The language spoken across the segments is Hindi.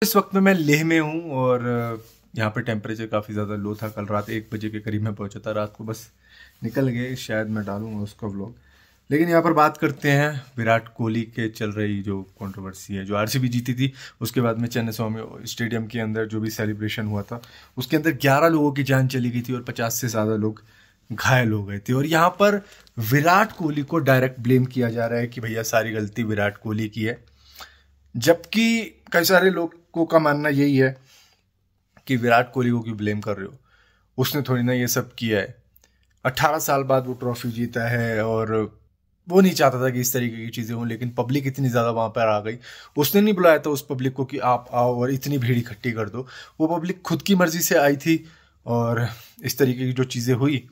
इस वक्त में मैं लेह में हूँ और यहाँ पे टेम्परेचर काफ़ी ज़्यादा लो था। कल रात 1 बजे के करीब मैं पहुँचा था। रात को बस निकल गए, शायद मैं डालूंगा उसका व्लॉग। लेकिन यहाँ पर बात करते हैं विराट कोहली के चल रही जो कंट्रोवर्सी है। जो आरसीबी जीती थी उसके बाद में चेन्नई स्वामी स्टेडियम के अंदर जो भी सेलिब्रेशन हुआ था उसके अंदर 11 लोगों की जान चली गई थी और 50 से ज़्यादा लोग घायल हो गए थे। और यहाँ पर विराट कोहली को डायरेक्ट ब्लेम किया जा रहा है कि भैया सारी गलती विराट कोहली की है, जबकि कई सारे लोगों का मानना यही है कि विराट कोहली को क्यों ब्लेम कर रहे हो, उसने थोड़ी ना ये सब किया है। 18 साल बाद वो ट्रॉफी जीता है और वो नहीं चाहता था कि इस तरीके की चीज़ें हों, लेकिन पब्लिक इतनी ज़्यादा वहाँ पर आ गई। उसने नहीं बुलाया था उस पब्लिक को कि आप आओ और इतनी भीड़ इकट्ठी कर दो। वो पब्लिक खुद की मर्जी से आई थी और इस तरीके की जो चीज़ें हुई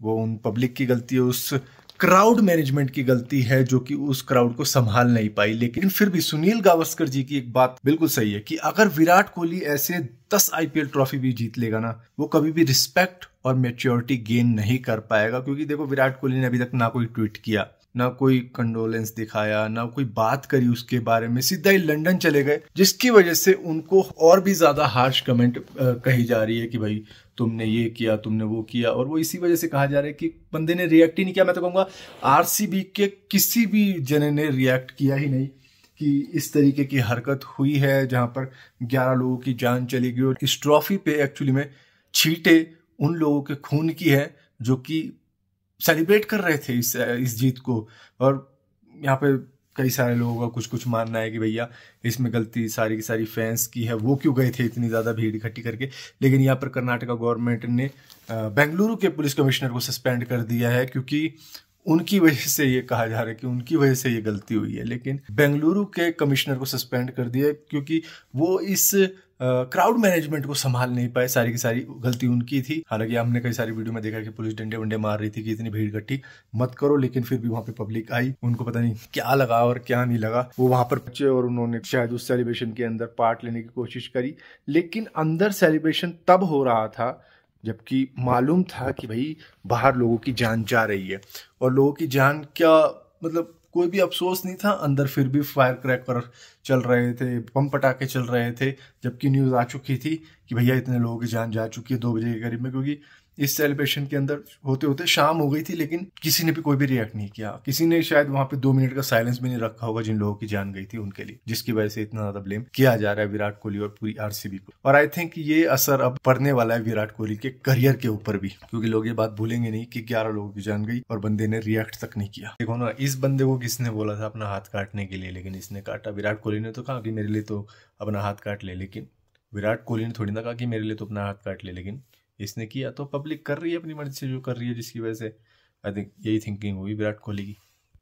वो उन पब्लिक की गलती है, उस क्राउड मैनेजमेंट की गलती है जो कि उस क्राउड को संभाल नहीं पाई। लेकिन फिर भी सुनील गावस्कर जी की एक बात बिल्कुल सही है कि अगर विराट कोहली ऐसे 10 आईपीएल ट्रॉफी भी जीत लेगा ना, वो कभी भी रिस्पेक्ट और मैच्योरिटी गेन नहीं कर पाएगा। क्योंकि देखो, विराट कोहली ने अभी तक ना कोई ट्वीट किया, ना कोई कंडोलेंस दिखाया, ना कोई बात करी उसके बारे में, सीधा ही लंदन चले गए, जिसकी वजह से उनको और भी ज्यादा हार्श कमेंट कही जा रही है कि भाई तुमने ये किया, तुमने वो किया। और वो इसी वजह से कहा जा रहा है कि बंदे ने रिएक्ट ही नहीं किया। मैं तो कहूंगा आरसीबी के किसी भी जने ने रिएक्ट किया ही नहीं कि इस तरीके की हरकत हुई है जहां पर 11 लोगों की जान चली गई। और इस ट्रॉफी पे एक्चुअली में छींटे उन लोगों के खून की है जो कि सेलिब्रेट कर रहे थे इस जीत को। और यहाँ पे कई सारे लोगों का कुछ कुछ मानना है कि भैया इसमें गलती सारी की सारी फैंस की है, वो क्यों गए थे इतनी ज़्यादा भीड़ इकट्ठी करके। लेकिन यहाँ पर कर्नाटका गवर्नमेंट ने बेंगलुरु के पुलिस कमिश्नर को सस्पेंड कर दिया है, क्योंकि उनकी वजह से ये कहा जा रहा है कि उनकी वजह से ये गलती हुई है। लेकिन बेंगलुरु के कमिश्नर को सस्पेंड कर दिया क्योंकि वो इस क्राउड मैनेजमेंट को संभाल नहीं पाए। सारी की सारी गलती उनकी थी। हालांकि हमने कई सारी वीडियो में देखा कि पुलिस डंडे वंडे मार रही थी कि इतनी भीड़ इकट्ठी मत करो, लेकिन फिर भी वहां पे पब्लिक आई, उनको पता नहीं क्या लगा और क्या नहीं लगा। वो वहां पर बच्चे और उन्होंने शायद उस सेलिब्रेशन के अंदर पार्ट लेने की कोशिश करी, लेकिन अंदर सेलिब्रेशन तब हो रहा था जबकि मालूम था कि भाई बाहर लोगों की जान जा रही है। और लोगों की जान क्या, मतलब कोई भी अफसोस नहीं था अंदर, फिर भी फायर क्रैकर चल रहे थे, बम पटाखे चल रहे थे, जबकि न्यूज़ आ चुकी थी कि भैया इतने लोगों की जान जा चुकी है 2 बजे के करीब में। क्योंकि इस सेलिब्रेशन के अंदर होते होते शाम हो गई थी, लेकिन किसी ने भी कोई भी रिएक्ट नहीं किया। किसी ने शायद वहां पे 2 मिनट का साइलेंस भी नहीं रखा होगा जिन लोगों की जान गई थी उनके लिए, जिसकी वजह से इतना ज्यादा ब्लेम किया जा रहा है विराट कोहली और पूरी आरसीबी को। और आई थिंक ये असर अब पड़ने वाला है विराट कोहली के करियर के ऊपर भी, क्योंकि लोग ये बात भूलेंगे नहीं कि 11 लोगों की जान गई और बंदे ने रिएक्ट तक नहीं किया। देखो ना, इस बंदे को किसने बोला था अपना हाथ काटने के लिए, लेकिन इसने काटा। विराट कोहली ने तो कहा कि मेरे लिए तो अपना हाथ काट ले, लेकिन विराट कोहली ने थोड़ी ना कहा कि मेरे लिए तो अपना हाथ काट ले, लेकिन इसने किया। तो पब्लिक कर रही है अपनी मर्जी से जो कर रही है, जिसकी वजह से आई थिंक यही थिंकिंग हुई विराट कोहली की।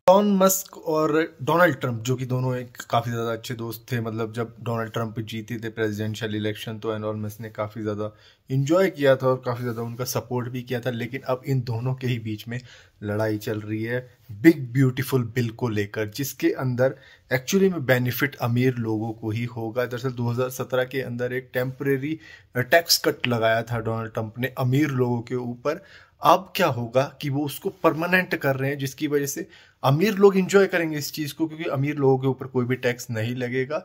एलोन मस्क और डोनाल्ड ट्रंप, जो कि दोनों एक काफ़ी ज़्यादा अच्छे दोस्त थे, मतलब जब डोनाल्ड ट्रंप जीते थे प्रेसिडेंशियल इलेक्शन तो एलोन मस्क ने काफ़ी ज़्यादा इंजॉय किया था और काफ़ी ज़्यादा उनका सपोर्ट भी किया था। लेकिन अब इन दोनों के ही बीच में लड़ाई चल रही है बिग ब्यूटीफुल बिल को लेकर, जिसके अंदर एक्चुअली में बेनिफिट अमीर लोगों को ही होगा। दरअसल 2017 के अंदर एक टेम्परेरी टैक्स कट लगाया था डोनाल्ड ट्रंप ने अमीर लोगों के ऊपर। अब क्या होगा कि वो उसको परमानेंट कर रहे हैं, जिसकी वजह से अमीर लोग इंजॉय करेंगे इस चीज को, क्योंकि अमीर लोगों के ऊपर कोई भी टैक्स नहीं लगेगा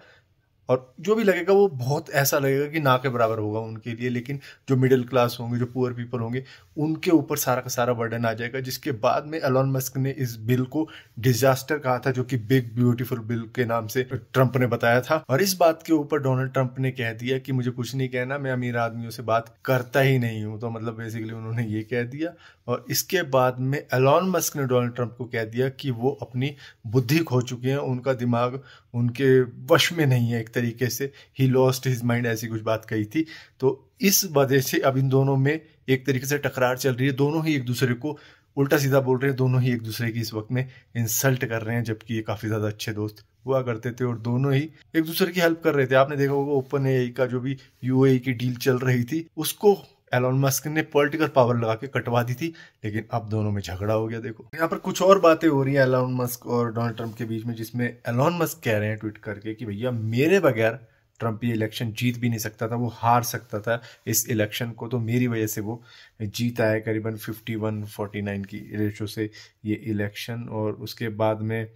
और जो भी लगेगा वो बहुत ऐसा लगेगा कि ना के बराबर होगा उनके लिए। लेकिन जो मिडिल क्लास होंगे, जो पुअर पीपल होंगे, उनके ऊपर सारा का सारा बर्डन आ जाएगा। जिसके बाद में एलोन मस्क ने इस बिल को डिजास्टर कहा था, जो कि बिग ब्यूटीफुल बिल के नाम से ट्रंप ने बताया था। और इस बात के ऊपर डोनाल्ड ट्रंप ने कह दिया कि मुझे कुछ नहीं कहना, मैं अमीर आदमियों से बात करता ही नहीं हूं। तो मतलब बेसिकली उन्होंने ये कह दिया। और इसके बाद में एलोन मस्क ने डोनाल्ड ट्रंप को कह दिया कि वो अपनी बुद्धि खो चुके हैं, उनका दिमाग उनके वश में नहीं है, एक तरीके से ही लॉस्ट हिज माइंड, ऐसी कुछ बात कही थी। तो इस वजह से अब इन दोनों में एक तरीके से टकरार चल रही है। दोनों ही एक दूसरे को उल्टा सीधा बोल रहे हैं, दोनों ही एक दूसरे की इस वक्त में इंसल्ट कर रहे हैं, जबकि ये काफी ज्यादा अच्छे दोस्त हुआ करते थे और दोनों ही एक दूसरे की हेल्प कर रहे थे। आपने देखा होगा ओपन एआई का जो भी यूएई की डील चल रही थी उसको एलोन मस्क ने पॉलिटिकल पावर लगा के कटवा दी थी, लेकिन अब दोनों में झगड़ा हो गया। देखो यहाँ पर कुछ और बातें हो रही है एलोन मस्क और डोनाल्ड ट्रंप के बीच में, जिसमें एलोन मस्क कह रहे हैं ट्वीट करके कि भैया मेरे बगैर ट्रंप ये इलेक्शन जीत भी नहीं सकता था, वो हार सकता था इस इलेक्शन को, तो मेरी वजह से वो जीता है करीबन 51-49 की रेशो से ये इलेक्शन। और उसके बाद में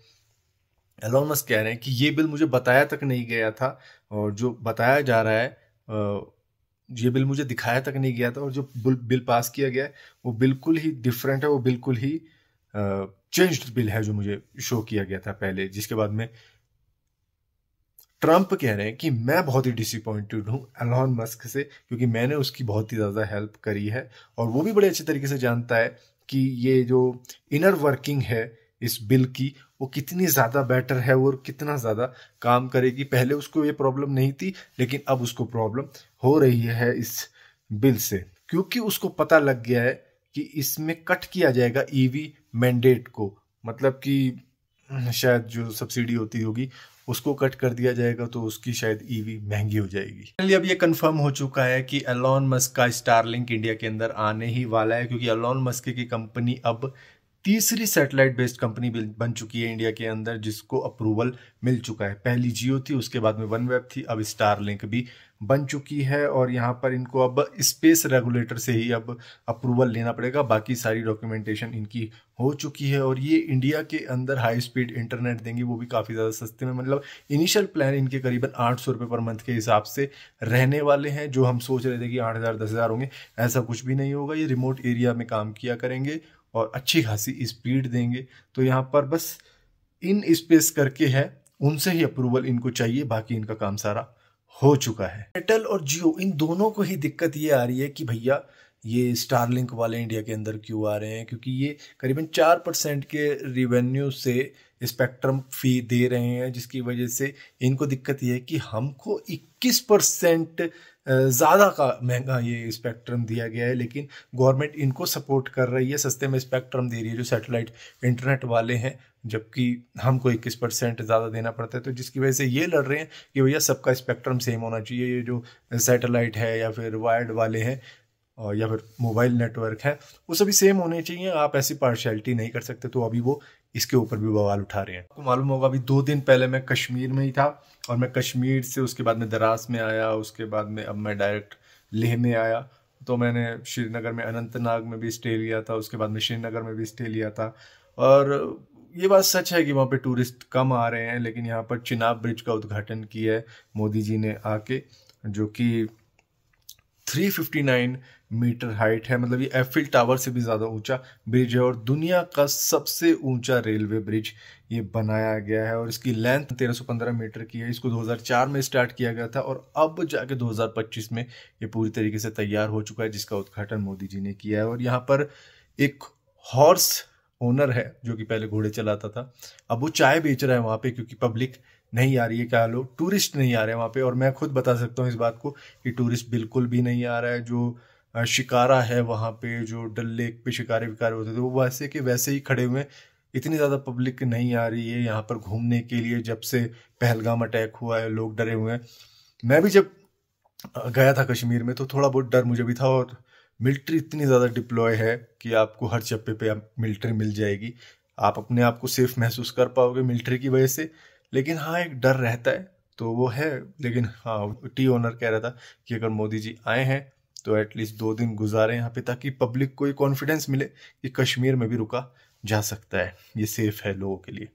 एलोन मस्क कह रहे हैं कि ये बिल मुझे बताया तक नहीं गया था, और जो बताया जा रहा है ये बिल मुझे दिखाया तक नहीं गया था, और जो बिल पास किया गया है वो बिल्कुल ही डिफरेंट है, वो बिल्कुल ही चेंज्ड बिल है जो मुझे शो किया गया था पहले। जिसके बाद में ट्रंप कह रहे हैं कि मैं बहुत ही डिसअपॉइंटेड हूं एलोन मस्क से, क्योंकि मैंने उसकी बहुत ही ज़्यादा हेल्प करी है, और वो भी बड़े अच्छे तरीके से जानता है कि ये जो इनर वर्किंग है इस बिल की वो कितनी ज़्यादा बेटर है और कितना ज़्यादा काम करेगी। पहले उसको ये प्रॉब्लम नहीं थी, लेकिन अब उसको प्रॉब्लम हो रही है इस बिल से, क्योंकि उसको पता लग गया है कि इसमें कट किया जाएगा ईवी मैंडेट को, मतलब कि शायद जो सब्सिडी होती होगी उसको कट कर दिया जाएगा, तो उसकी शायद ईवी महंगी हो जाएगी। फाइनली अब ये कंफर्म हो चुका है कि एलोन मस्क का स्टारलिंक इंडिया के अंदर आने ही वाला है, क्योंकि एलोन मस्क की कंपनी अब तीसरी सैटेलाइट बेस्ड कंपनी बन चुकी है इंडिया के अंदर, जिसको अप्रूवल मिल चुका है। पहली जियो थी, उसके बाद में वनवेब थी, अब स्टारलिंक भी बन चुकी है, और यहाँ पर इनको अब स्पेस रेगुलेटर से ही अब अप्रूवल लेना पड़ेगा। बाकी सारी डॉक्यूमेंटेशन इनकी हो चुकी है, और ये इंडिया के अंदर हाई स्पीड इंटरनेट देंगे, वो भी काफ़ी ज़्यादा सस्ते में। मतलब इनिशियल प्लान इनके करीबन 800 रुपये पर मंथ के हिसाब से रहने वाले हैं। जो हम सोच रहे थे कि 8,000 10,000 होंगे, ऐसा कुछ भी नहीं होगा। ये रिमोट एरिया में काम किया करेंगे और अच्छी खासी स्पीड देंगे। तो यहाँ पर बस इन स्पेस करके है, उनसे ही अप्रूवल इनको चाहिए, बाकी इनका काम सारा हो चुका है। एयरटेल और जियो इन दोनों को ही दिक्कत ये आ रही है कि भैया ये स्टारलिंक वाले इंडिया के अंदर क्यों आ रहे हैं, क्योंकि ये करीबन 4% के रिवेन्यू से स्पेक्ट्रम फी दे रहे हैं, जिसकी वजह से इनको दिक्कत ये है कि हमको 21% ज़्यादा का महंगा ये स्पेक्ट्रम दिया गया है, लेकिन गवर्नमेंट इनको सपोर्ट कर रही है, सस्ते में स्पेक्ट्रम दे रही है जो सैटेलाइट इंटरनेट वाले हैं, जबकि हमको 21% ज़्यादा देना पड़ता है। तो जिसकी वजह से ये लड़ रहे हैं कि भैया सबका स्पेक्ट्रम सेम होना चाहिए, ये जो सैटेलाइट है या फिर वायर्ड वाले हैं और या फिर मोबाइल नेटवर्क है वो सभी सेम होने चाहिए, आप ऐसी पार्शियलिटी नहीं कर सकते। तो अभी वो इसके ऊपर भी बवाल उठा रहे हैं। आपको मालूम होगा अभी 2 दिन पहले मैं कश्मीर में ही था, और मैं कश्मीर से उसके बाद में दरास में आया, उसके बाद में अब मैं डायरेक्ट लेह में आया। तो मैंने श्रीनगर में अनंतनाग में भी स्टे लिया था, उसके बाद में श्रीनगर में भी स्टे लिया था। और ये बात सच है कि वहाँ पे टूरिस्ट कम आ रहे हैं, लेकिन यहाँ पर चिनाब ब्रिज का उद्घाटन किया है मोदी जी ने आके, जो कि 359 मीटर हाइट है। मतलब ये एफिल टावर से भी ज़्यादा ऊंचा ब्रिज है, और दुनिया का सबसे ऊंचा रेलवे ब्रिज ये बनाया गया है, और इसकी लेंथ 1315 मीटर की है। इसको 2004 में स्टार्ट किया गया था, और अब जाके 2025 में ये पूरी तरीके से तैयार हो चुका है, जिसका उद्घाटन मोदी जी ने किया है। और यहाँ पर एक हॉर्स ओनर है जो कि पहले घोड़े चलाता था, अब वो चाय बेच रहा है वहाँ पे, क्योंकि पब्लिक नहीं आ रही है, क्या लोग टूरिस्ट नहीं आ रहे हैं वहाँ पे। और मैं खुद बता सकता हूँ इस बात को कि टूरिस्ट बिल्कुल भी नहीं आ रहा है। जो शिकारा है वहाँ पे, जो डल लेक पे शिकारे विकारे होते थे, वो वैसे के वैसे ही खड़े हुए हैं। इतनी ज़्यादा पब्लिक नहीं आ रही है यहाँ पर घूमने के लिए। जब से पहलगाम अटैक हुआ है लोग डरे हुए हैं। मैं भी जब गया था कश्मीर में तो थोड़ा बहुत डर मुझे भी था, और मिलिट्री इतनी ज़्यादा डिप्लॉय है कि आपको हर चप्पे पे आप मिलिट्री मिल जाएगी, आप अपने आप को सेफ महसूस कर पाओगे मिलिट्री की वजह से। लेकिन हाँ, एक डर रहता है तो वो है। लेकिन हाँ, टी ओनर कह रहा था कि अगर मोदी जी आए हैं तो एटलीस्ट 2 दिन गुजारे यहाँ पे, ताकि पब्लिक को ये कॉन्फिडेंस मिले कि कश्मीर में भी रुका जा सकता है, ये सेफ है लोगों के लिए।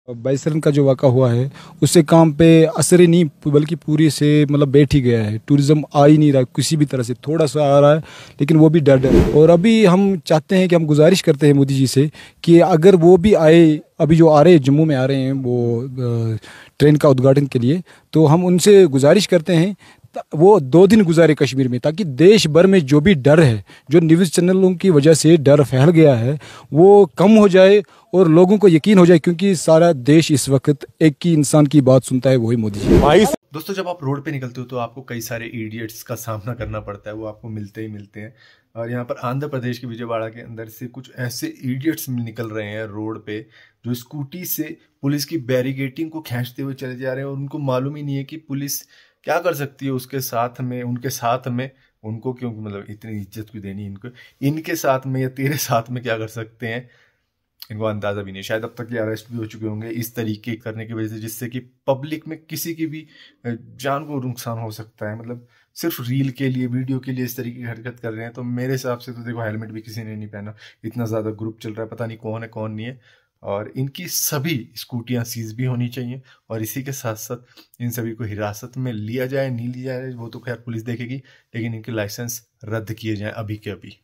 22 का जो वाक़ा हुआ है उससे काम पे असर ही नहीं बल्कि पूरी से मतलब बैठ ही गया है। टूरिज़्म आ ही नहीं रहा किसी भी तरह से, थोड़ा सा आ रहा है लेकिन वो भी डर है। और अभी हम चाहते हैं कि हम गुजारिश करते हैं मोदी जी से कि अगर वो भी आए, अभी जो आ रहे हैं जम्मू में आ रहे हैं वो ट्रेन का उद्घाटन के लिए, तो हम उनसे गुजारिश करते हैं वो 2 दिन गुजारे कश्मीर में, ताकि देश भर में जो भी डर है, जो न्यूज़ चैनलों की वजह से डर फैल गया है, वो कम हो जाए और लोगों को यकीन हो जाए, क्योंकि सारा देश इस वक्त एक ही इंसान की बात सुनता है, वही मोदी जी। दोस्तों, जब आप रोड पे निकलते हो तो आपको कई सारे इडियट्स का सामना करना पड़ता है, वो आपको मिलते ही मिलते हैं। और यहाँ पर आंध्र प्रदेश के विजयवाड़ा के अंदर से कुछ ऐसे इडियट्स निकल रहे हैं रोड पे, जो स्कूटी से पुलिस की बैरिगेटिंग को खींचते हुए चले जा रहे हैं, और उनको मालूम ही नहीं है कि पुलिस क्या कर सकती है उसके साथ में, उनके साथ में। उनको क्यों, मतलब इतनी इज्जत क्यों देनी इनको, इनके साथ में या तेरे साथ में क्या कर सकते हैं, इनको अंदाजा भी नहीं। शायद अब तक ये अरेस्ट भी हो चुके होंगे इस तरीके करने की वजह से, जिससे कि पब्लिक में किसी की भी जान को नुकसान हो सकता है। मतलब सिर्फ रील के लिए, वीडियो के लिए इस तरीके की हरकत कर रहे हैं। तो मेरे हिसाब से तो देखो, हेलमेट भी किसी ने नहीं पहना, इतना ज़्यादा ग्रुप चल रहा है, पता नहीं कौन है कौन नहीं है। और इनकी सभी स्कूटियां सीज भी होनी चाहिए, और इसी के साथ साथ इन सभी को हिरासत में लिया जाए, नहीं लिया जाए वो तो खैर पुलिस देखेगी, लेकिन इनके लाइसेंस रद्द किए जाएं अभी के अभी।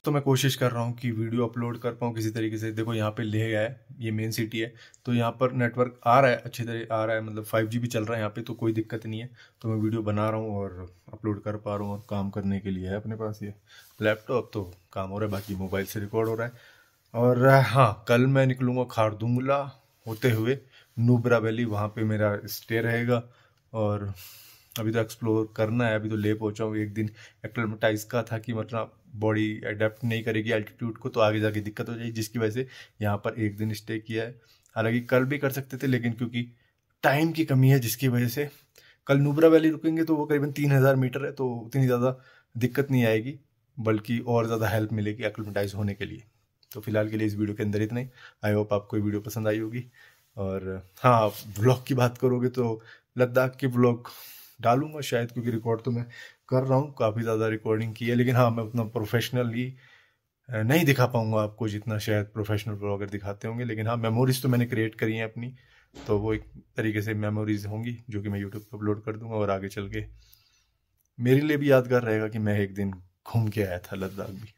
तो मैं कोशिश कर रहा हूँ कि वीडियो अपलोड कर पाऊँ किसी तरीके से। देखो यहाँ पे लेह है, ये मेन सिटी है, तो यहाँ पर नेटवर्क आ रहा है, अच्छी तरह आ रहा है, मतलब 5G भी चल रहा है यहाँ पे, तो कोई दिक्कत नहीं है। तो मैं वीडियो बना रहा हूँ और अपलोड कर पा रहा हूँ, और काम करने के लिए है अपने पास ये लैपटॉप, तो काम हो रहा है, बाकी मोबाइल से रिकॉर्ड हो रहा है। और हाँ, कल मैं निकलूँगा खारदुंगला होते हुए नुब्रा वैली, वहाँ पे मेरा स्टे रहेगा। और अभी तो एक्सप्लोर करना है, अभी तो ले पहुँचा हूँ। एक दिन एक्लेमेटाइज का था कि मतलब बॉडी अडेप्ट नहीं करेगी एल्टीट्यूड को, तो आगे जाके दिक्कत हो जाएगी, जिसकी वजह से यहाँ पर एक दिन स्टे किया है। हालांकि कल भी कर सकते थे, लेकिन क्योंकि टाइम की कमी है, जिसकी वजह से कल नुब्रा वैली रुकेंगे, तो वो करीबन 3000 मीटर है, तो उतनी ज़्यादा दिक्कत नहीं आएगी, बल्कि और ज़्यादा हेल्प मिलेगी एक्लेमेटाइज होने के लिए। तो फिलहाल के लिए इस वीडियो के अंदर इतना ही। आई होप आपको ये वीडियो पसंद आई होगी। और हाँ, व्लॉग की बात करोगे तो लद्दाख के व्लॉग डालूंगा शायद, क्योंकि रिकॉर्ड तो मैं कर रहा हूँ, काफ़ी ज़्यादा रिकॉर्डिंग की है, लेकिन हाँ, मैं उतना प्रोफेशनली नहीं दिखा पाऊंगा आपको जितना शायद प्रोफेशनल ब्लॉगर दिखाते होंगे। लेकिन हाँ, मेमोरीज तो मैंने क्रिएट करी हैं अपनी, तो वो एक तरीके से मेमोरीज होंगी जो कि मैं यूट्यूब पर अपलोड कर दूंगा, और आगे चल के मेरे लिए भी यादगार रहेगा कि मैं एक दिन घूम के आया था लद्दाख भी।